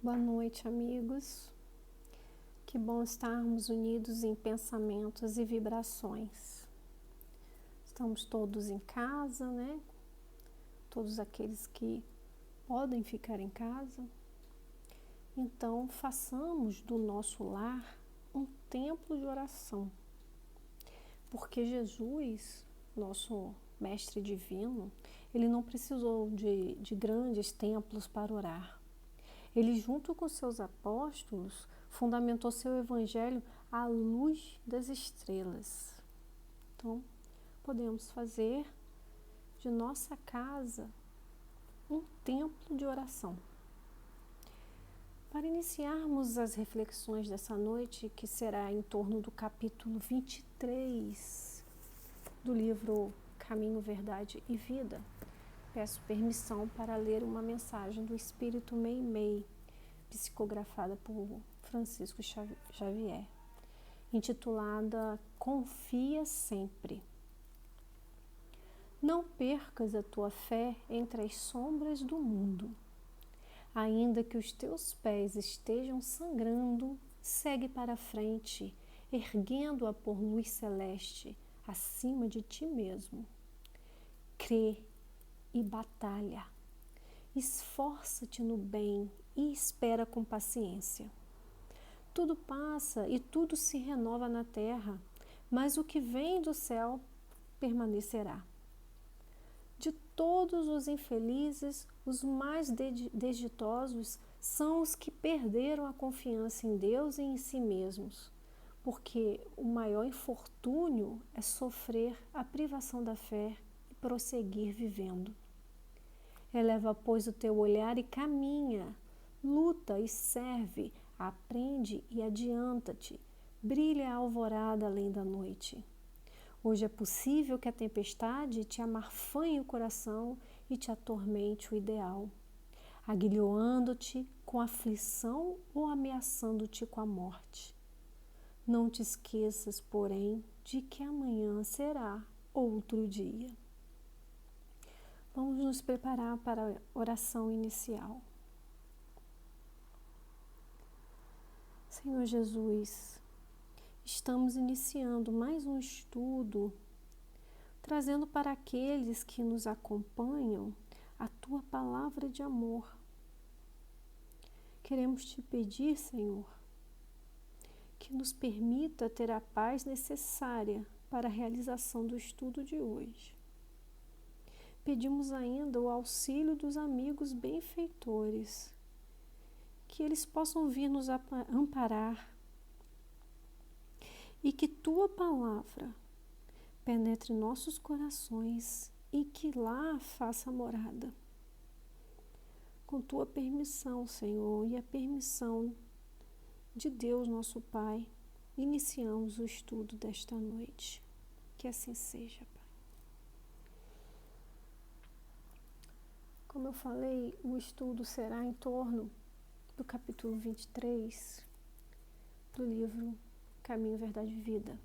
Boa noite, amigos. Que bom estarmos unidos em pensamentos e vibrações. Estamos todos em casa, né? Todos aqueles que podem ficar em casa. Então, façamos do nosso lar um templo de oração. Porque Jesus, nosso Mestre Divino, ele não precisou de grandes templos para orar. Ele, junto com seus apóstolos, fundamentou seu evangelho à luz das estrelas. Então, podemos fazer de nossa casa um templo de oração. Para iniciarmos as reflexões dessa noite, que será em torno do capítulo 23 do livro Caminho, Verdade e Vida, peço permissão para ler uma mensagem do Espírito Meimei, psicografada por Francisco Xavier, intitulada Confia Sempre. Não percas a tua fé entre as sombras do mundo. Ainda que os teus pés estejam sangrando, segue para a frente, erguendo-a por luz celeste, acima de ti mesmo. Crê e batalha. Esforça-te no bem e espera com paciência. Tudo passa e tudo se renova na terra, mas o que vem do céu permanecerá. De todos os infelizes, os mais desditosos são os que perderam a confiança em Deus e em si mesmos, porque o maior infortúnio é sofrer a privação da fé e prosseguir vivendo. Eleva, pois, o teu olhar e caminha, luta e serve, aprende e adianta-te, brilha a alvorada além da noite. Hoje é possível que a tempestade te amarfanhe o coração e te atormente o ideal, aguilhoando-te com aflição ou ameaçando-te com a morte. Não te esqueças, porém, de que amanhã será outro dia. Vamos nos preparar para a oração inicial. Senhor Jesus, estamos iniciando mais um estudo, trazendo para aqueles que nos acompanham a Tua palavra de amor. Queremos Te pedir, Senhor, que nos permita ter a paz necessária para a realização do estudo de hoje. Pedimos ainda o auxílio dos amigos benfeitores, que eles possam vir nos amparar e que Tua palavra penetre nossos corações e que lá faça morada. Com Tua permissão, Senhor, e a permissão de Deus, nosso Pai, iniciamos o estudo desta noite. Que assim seja, Pai. Como eu falei, o estudo será em torno do capítulo 23 do livro Caminho, Verdade e Vida.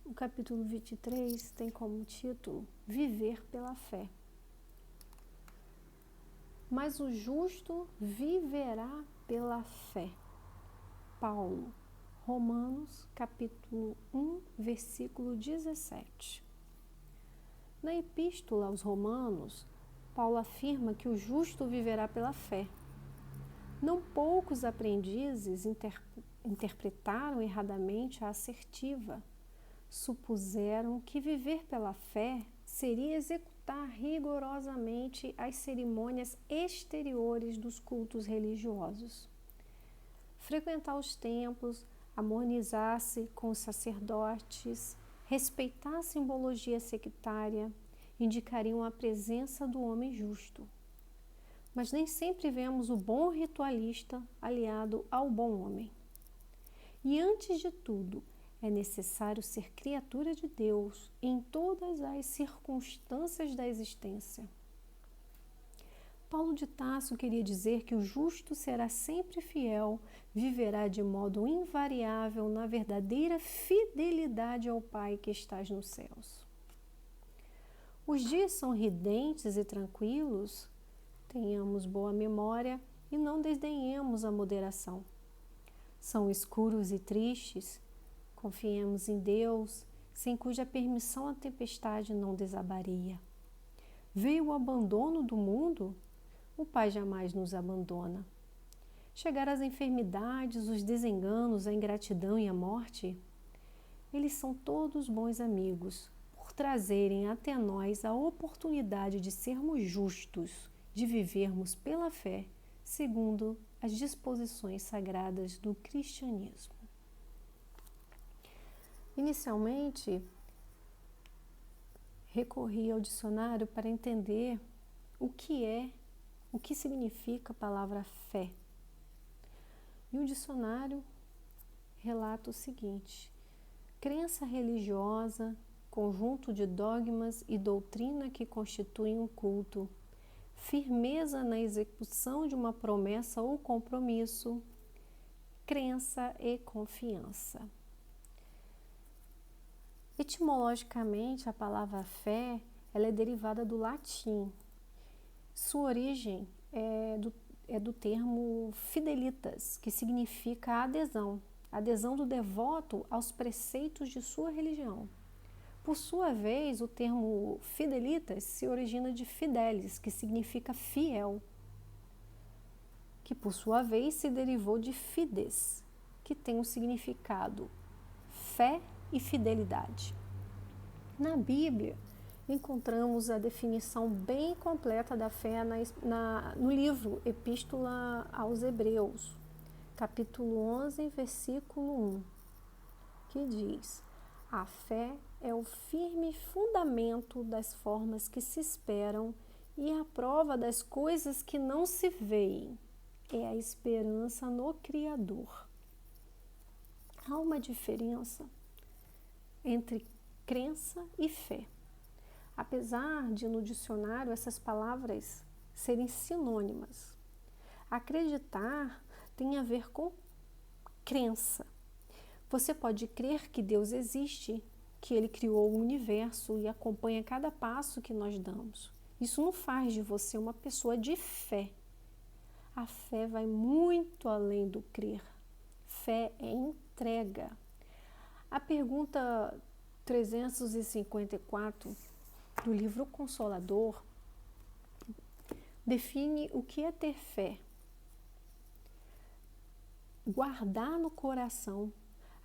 O capítulo 23 tem como título Viver pela Fé. Mas o justo viverá pela fé. Paulo, Romanos, capítulo 1, versículo 17. Na epístola aos Romanos, Paulo afirma que o justo viverá pela fé. Não poucos aprendizes interpretaram erradamente a assertiva. Supuseram que viver pela fé seria executar rigorosamente as cerimônias exteriores dos cultos religiosos. Frequentar os templos, harmonizar-se com os sacerdotes, respeitar a simbologia sectária, indicariam a presença do homem justo. Mas nem sempre vemos o bom ritualista aliado ao bom homem. E antes de tudo, é necessário ser criatura de Deus em todas as circunstâncias da existência. Paulo de Tarso queria dizer que o justo será sempre fiel, viverá de modo invariável na verdadeira fidelidade ao Pai que estás nos céus. Os dias são ridentes e tranquilos, tenhamos boa memória e não desdenhemos a moderação. São escuros e tristes, confiemos em Deus, sem cuja permissão a tempestade não desabaria. Veio o abandono do mundo? O Pai jamais nos abandona. Chegaram as enfermidades, os desenganos, a ingratidão e a morte? Eles são todos bons amigos, por trazerem até nós a oportunidade de sermos justos, de vivermos pela fé, segundo as disposições sagradas do cristianismo. Inicialmente, recorri ao dicionário para entender o que significa a palavra fé. E o dicionário relata o seguinte: crença religiosa, conjunto de dogmas e doutrina que constituem um culto, firmeza na execução de uma promessa ou compromisso, crença e confiança. Etimologicamente, a palavra fé ela é derivada do latim. Sua origem é do termo fidelitas, que significa adesão do devoto aos preceitos de sua religião. Por sua vez, o termo fidelitas se origina de fidelis, que significa fiel, que por sua vez se derivou de fides, que tem o significado fé e fidelidade. Na Bíblia, encontramos a definição bem completa da fé no livro Epístola aos Hebreus, capítulo 11, versículo 1, que diz: a fé é o firme fundamento das formas que se esperam e a prova das coisas que não se veem. É a esperança no Criador. Há uma diferença entre crença e fé. Apesar de no dicionário essas palavras serem sinônimas. Acreditar tem a ver com crença. Você pode crer que Deus existe, que Ele criou o universo e acompanha cada passo que nós damos. Isso não faz de você uma pessoa de fé. A fé vai muito além do crer. Fé é entrega. A pergunta 354 do livro Consolador define o que é ter fé. Guardar no coração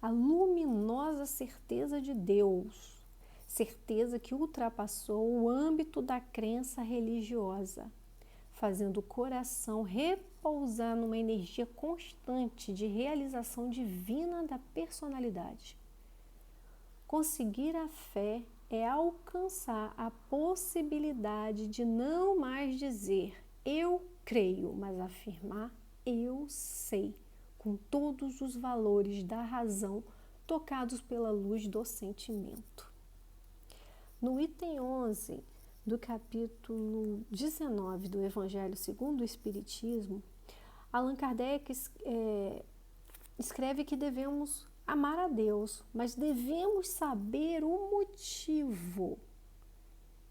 a luminosa certeza de Deus, certeza que ultrapassou o âmbito da crença religiosa, fazendo o coração repousar numa energia constante de realização divina da personalidade. Conseguir a fé é alcançar a possibilidade de não mais dizer eu creio, mas afirmar eu sei, com todos os valores da razão tocados pela luz do sentimento. No item 11 do capítulo 19 do Evangelho segundo o Espiritismo, Allan Kardec escreve que devemos amar a Deus, mas devemos saber o motivo.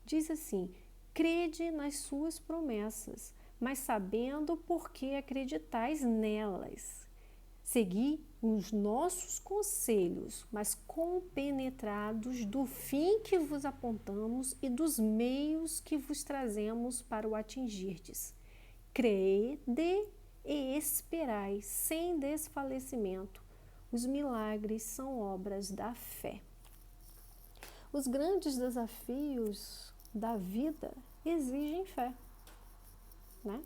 Diz assim: crede nas suas promessas, mas sabendo por que acreditais nelas. Segui os nossos conselhos, mas compenetrados do fim que vos apontamos e dos meios que vos trazemos para o atingirdes. Crede e esperai, sem desfalecimento. Os milagres são obras da fé. Os grandes desafios da vida exigem fé, né?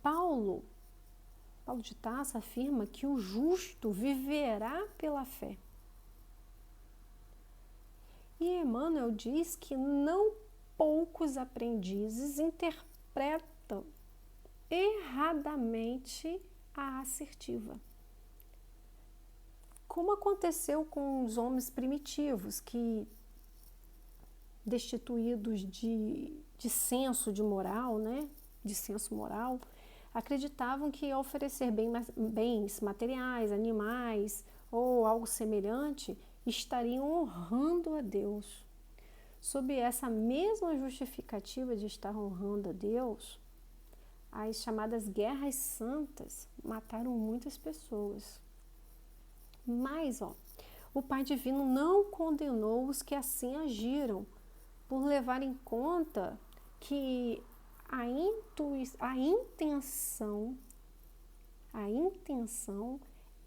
Paulo de Tarso afirma que o justo viverá pela fé. E Emmanuel diz que não poucos aprendizes interpretam erradamente a assertiva. Como aconteceu com os homens primitivos que, destituídos de senso de moral, né, de senso moral, acreditavam que ao oferecer bens materiais, animais ou algo semelhante, estariam honrando a Deus. Sob essa mesma justificativa de estar honrando a Deus, as chamadas guerras santas mataram muitas pessoas. Mas, o Pai Divino não condenou os que assim agiram, por levar em conta que a intenção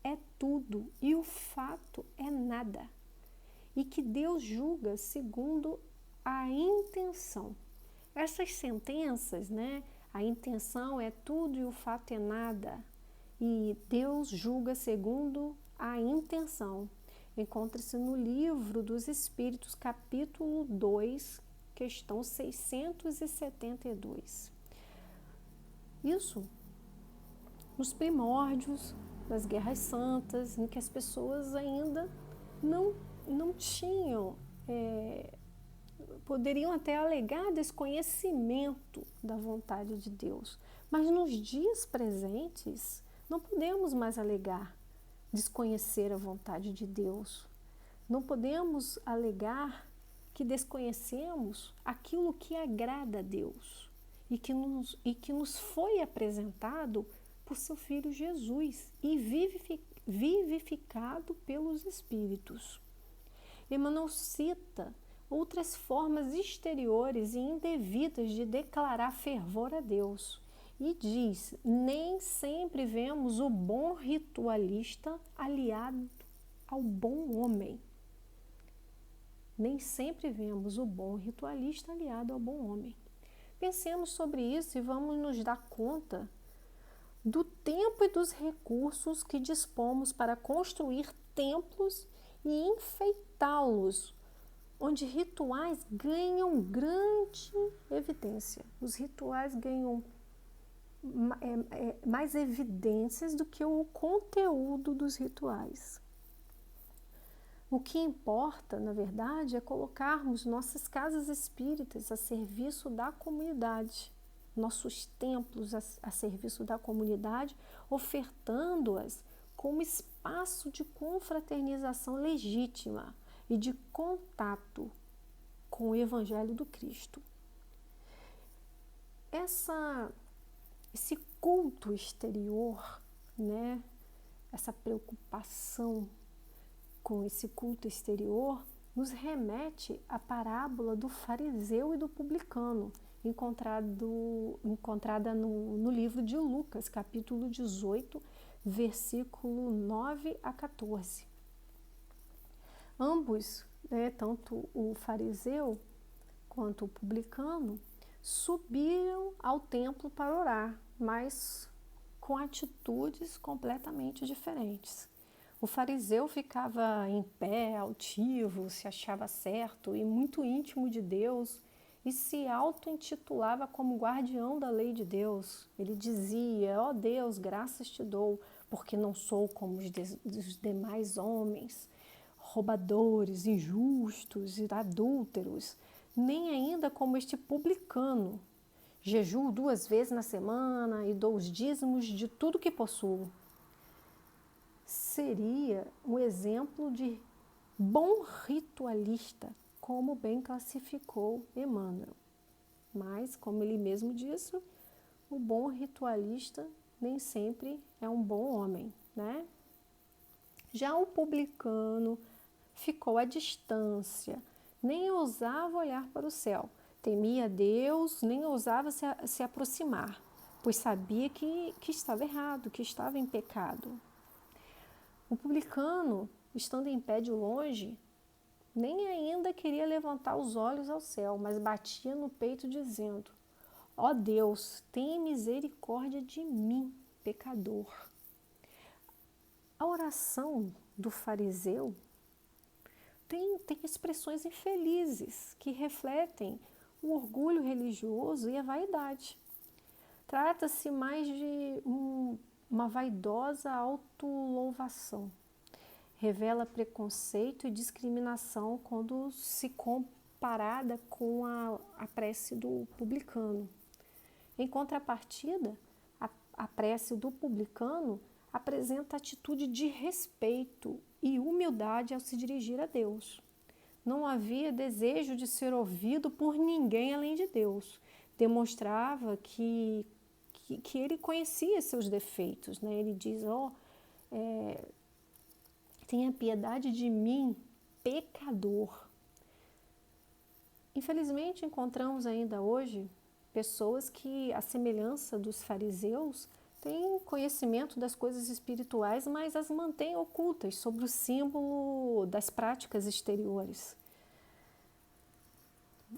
é tudo e o fato é nada. E que Deus julga segundo a intenção. Essas sentenças, né? A intenção é tudo e o fato é nada. E Deus julga segundo a intenção. Encontra-se no Livro dos Espíritos, capítulo 2, questão 672. Isso nos primórdios das guerras santas, em que as pessoas ainda não tinham, poderiam até alegar desconhecimento da vontade de Deus. Mas nos dias presentes, não podemos mais alegar desconhecer a vontade de Deus. Não podemos alegar que desconhecemos aquilo que agrada a Deus e que nos foi apresentado por seu Filho Jesus e vivificado pelos Espíritos. Emmanuel cita outras formas exteriores e indevidas de declarar fervor a Deus. E diz, nem sempre vemos o bom ritualista aliado ao bom homem. Nem sempre vemos o bom ritualista aliado ao bom homem. Pensemos sobre isso e vamos nos dar conta do tempo e dos recursos que dispomos para construir templos e enfeitá-los, onde rituais ganham grande evidência. Os rituais ganham mais evidências do que o conteúdo dos rituais. O que importa, na verdade, é colocarmos nossas casas espíritas a serviço da comunidade, nossos templos a serviço da comunidade, ofertando-as como espaço de confraternização legítima e de contato com o Evangelho do Cristo. Esse culto exterior, né? Essa preocupação com esse culto exterior nos remete à parábola do fariseu e do publicano, encontrada no livro de Lucas, capítulo 18, versículo 9 a 14. Ambos, né, tanto o fariseu quanto o publicano, subiram ao templo para orar, mas com atitudes completamente diferentes. O fariseu ficava em pé, altivo, se achava certo e muito íntimo de Deus e se auto-intitulava como guardião da lei de Deus. Ele dizia, ó Deus, graças te dou, porque não sou como os demais homens, roubadores, injustos e adúlteros, nem ainda como este publicano. Jejuo 2 vezes na semana e dou os dízimos de tudo que possuo. Seria um exemplo de bom ritualista, como bem classificou Emmanuel. Mas, como ele mesmo disse, o bom ritualista nem sempre é um bom homem, né? Já o publicano ficou à distância, nem ousava olhar para o céu, temia Deus, nem ousava se aproximar, pois sabia que estava errado, que estava em pecado. O publicano, estando em pé de longe, nem ainda queria levantar os olhos ao céu, mas batia no peito dizendo, ó Deus, tenha misericórdia de mim, pecador. A oração do fariseu tem expressões infelizes que refletem o orgulho religioso e a vaidade. Trata-se mais de uma vaidosa autolouvação. Revela preconceito e discriminação quando se comparada com a prece do publicano. Em contrapartida, a prece do publicano apresenta atitude de respeito e humildade ao se dirigir a Deus. Não havia desejo de ser ouvido por ninguém além de Deus. Demonstrava que que ele conhecia seus defeitos, né? Ele diz, tenha piedade de mim, pecador. Infelizmente, encontramos ainda hoje pessoas que, à semelhança dos fariseus, têm conhecimento das coisas espirituais, mas as mantêm ocultas sobre o símbolo das práticas exteriores.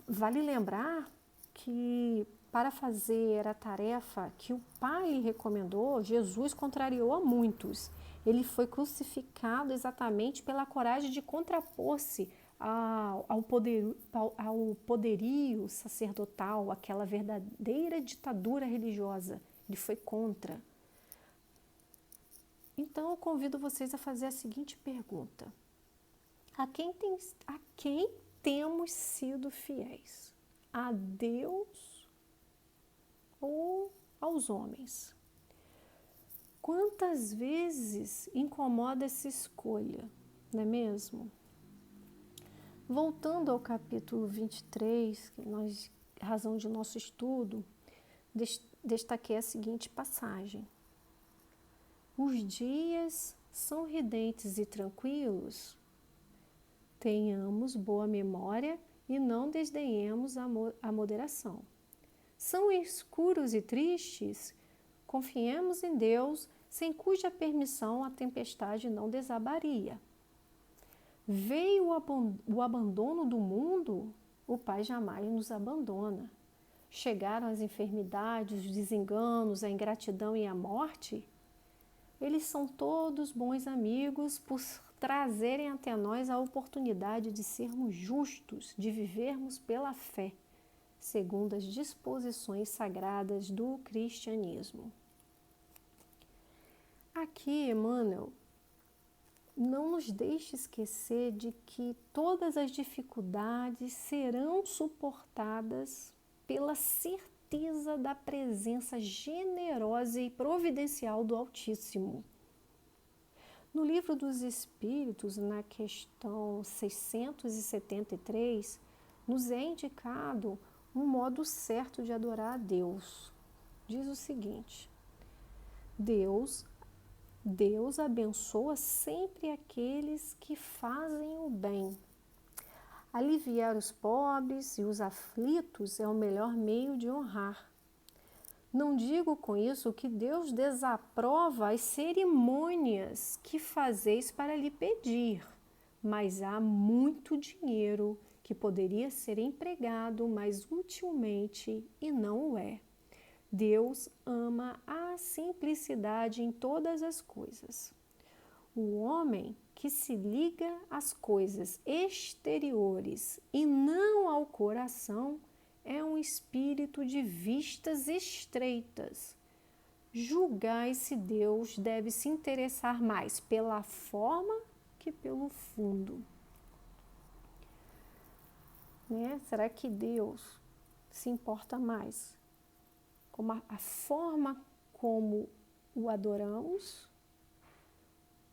Vale lembrar que, para fazer a tarefa que o Pai lhe recomendou, Jesus contrariou a muitos. Ele foi crucificado exatamente pela coragem de contrapor-se ao poderio sacerdotal, aquela verdadeira ditadura religiosa. Ele foi contra. Então, eu convido vocês a fazer a seguinte pergunta: a quem temos sido fiéis? A Deus ou aos homens? Quantas vezes incomoda essa escolha, não é mesmo? Voltando ao capítulo 23, razão de nosso estudo, destaquei a seguinte passagem: os dias são ridentes e tranquilos. Tenhamos boa memória e não desdenhemos a moderação. São escuros e tristes? Confiemos em Deus, sem cuja permissão a tempestade não desabaria. Veio o abandono do mundo? O Pai jamais nos abandona. Chegaram as enfermidades, os desenganos, a ingratidão e a morte? Eles são todos bons amigos por trazerem até nós a oportunidade de sermos justos, de vivermos pela fé, segundo as disposições sagradas do cristianismo. Aqui, Emmanuel não nos deixe esquecer de que todas as dificuldades serão suportadas pela certeza da presença generosa e providencial do Altíssimo. No Livro dos Espíritos, na questão 673, nos é indicado um modo certo de adorar a Deus. Diz o seguinte: Deus abençoa sempre aqueles que fazem o bem. Aliviar os pobres e os aflitos é o melhor meio de honrar. Não digo com isso que Deus desaprova as cerimônias que fazeis para lhe pedir, mas há muito dinheiro que poderia ser empregado mais utilmente e não o é. Deus ama a simplicidade em todas as coisas. O homem que se liga às coisas exteriores e não ao coração é um espírito de vistas estreitas. Julgai se Deus deve se interessar mais pela forma que pelo fundo. Né? Será que Deus se importa mais com a forma como o adoramos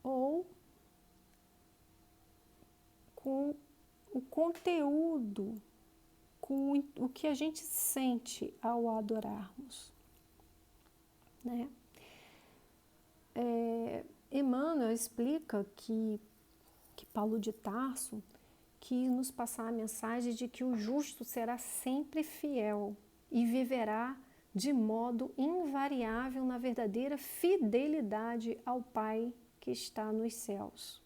ou com o conteúdo, com o que a gente sente ao adorarmos, né? Emmanuel explica que Paulo de Tarso quis nos passar a mensagem de que o justo será sempre fiel e viverá de modo invariável na verdadeira fidelidade ao Pai que está nos céus.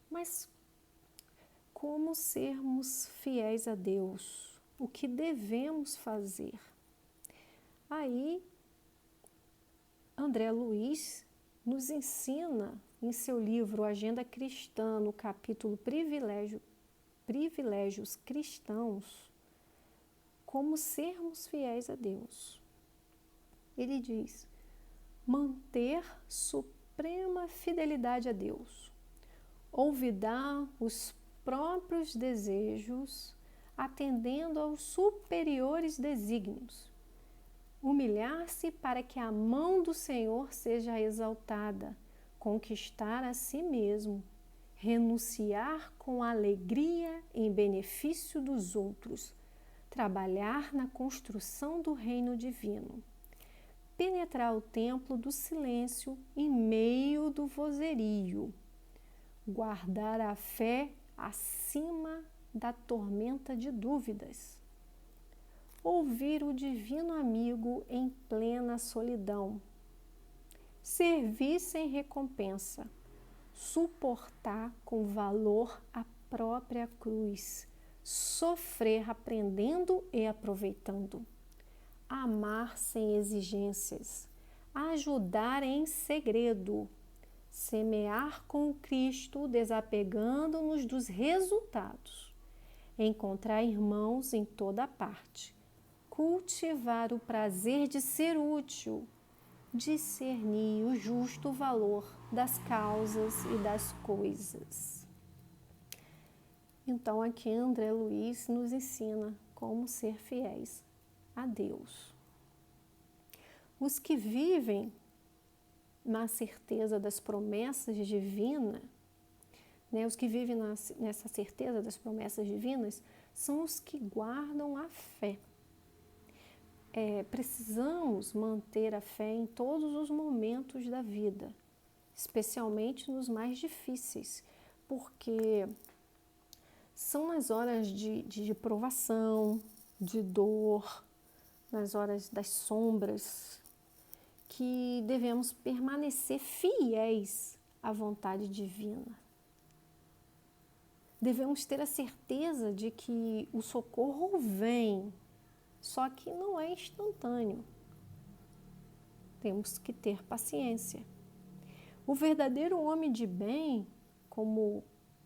Mas como sermos fiéis a Deus? O que devemos fazer? Aí, André Luiz nos ensina em seu livro Agenda Cristã, no capítulo Privilégios Cristãos, como sermos fiéis a Deus. Ele diz: manter suprema fidelidade a Deus, olvidar os próprios desejos, atendendo aos superiores desígnios, humilhar-se para que a mão do Senhor seja exaltada, conquistar a si mesmo, renunciar com alegria em benefício dos outros, trabalhar na construção do reino divino. penetrar o templo do silêncio em meio do vozerio, guardar a fé acima da tormenta de dúvidas, ouvir o divino amigo em plena solidão, servir sem recompensa, suportar com valor a própria cruz, sofrer aprendendo e aproveitando, amar sem exigências, ajudar em segredo, semear com o Cristo, desapegando-nos dos resultados, encontrar irmãos em toda parte, cultivar o prazer de ser útil, discernir o justo valor das causas e das coisas. Então, aqui André Luiz nos ensina como ser fiéis a Deus. Os que vivem na certeza das promessas divinas, né, os que vivem nessa certeza das promessas divinas, são os que guardam a fé. Precisamos manter a fé em todos os momentos da vida, especialmente nos mais difíceis, porque são nas horas de provação, de dor, nas horas das sombras, que devemos permanecer fiéis à vontade divina. Devemos ter a certeza de que o socorro vem, só que não é instantâneo. Temos que ter paciência. O verdadeiro homem de bem, como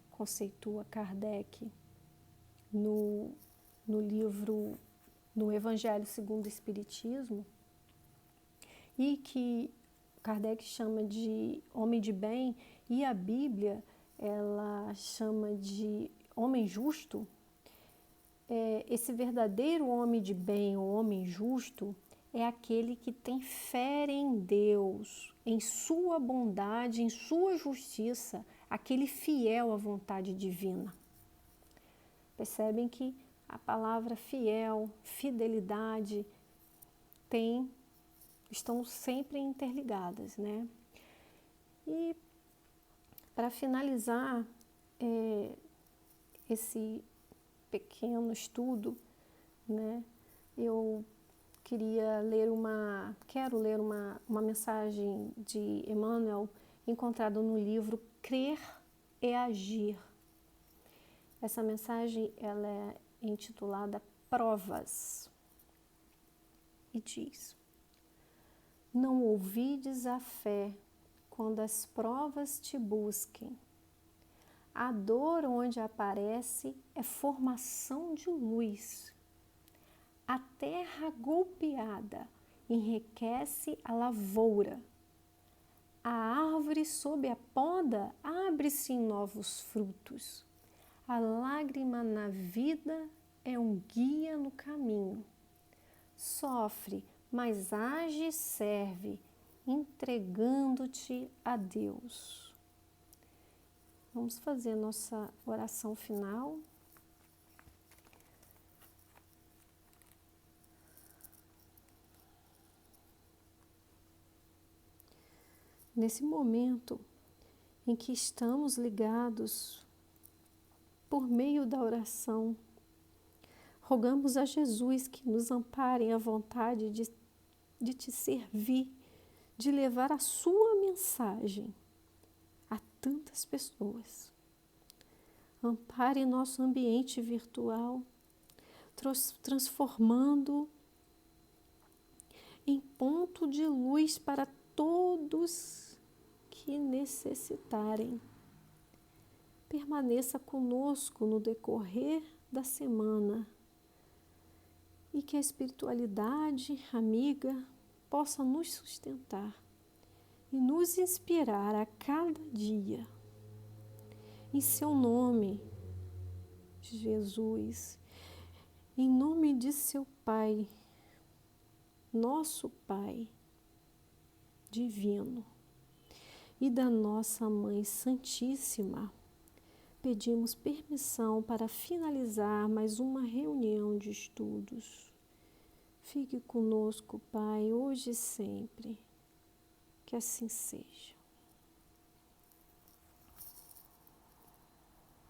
conceitua Kardec no livro, no Evangelho segundo o Espiritismo, e que Kardec chama de homem de bem, e a Bíblia ela chama de homem justo. Esse verdadeiro homem de bem, ou homem justo, é aquele que tem fé em Deus, em sua bondade, em sua justiça, aquele fiel à vontade divina. Percebem que a palavra fiel, fidelidade, estão sempre interligadas, né? E para finalizar esse pequeno estudo, né, eu quero ler uma mensagem de Emmanuel encontrada no livro Crer é Agir. Essa mensagem ela é intitulada Provas e diz: não ouvides a fé quando as provas te busquem. A dor onde aparece é formação de luz. A terra golpeada enriquece a lavoura. A árvore sob a poda abre-se em novos frutos. A lágrima na vida é um guia no caminho. Sofre, mas age e serve, entregando-te a Deus. Vamos fazer nossa oração final. Nesse momento em que estamos ligados por meio da oração, rogamos a Jesus que nos ampare em a vontade de te servir, de levar a sua mensagem a tantas pessoas. Ampare nosso ambiente virtual, transformando em ponto de luz para todos que necessitarem. Permaneça conosco no decorrer da semana e que a espiritualidade amiga possa nos sustentar e nos inspirar a cada dia. Em seu nome, Jesus, em nome de seu Pai, nosso Pai divino, e da nossa Mãe Santíssima, pedimos permissão para finalizar mais uma reunião de estudos. Fique conosco, Pai, hoje e sempre. Que assim seja.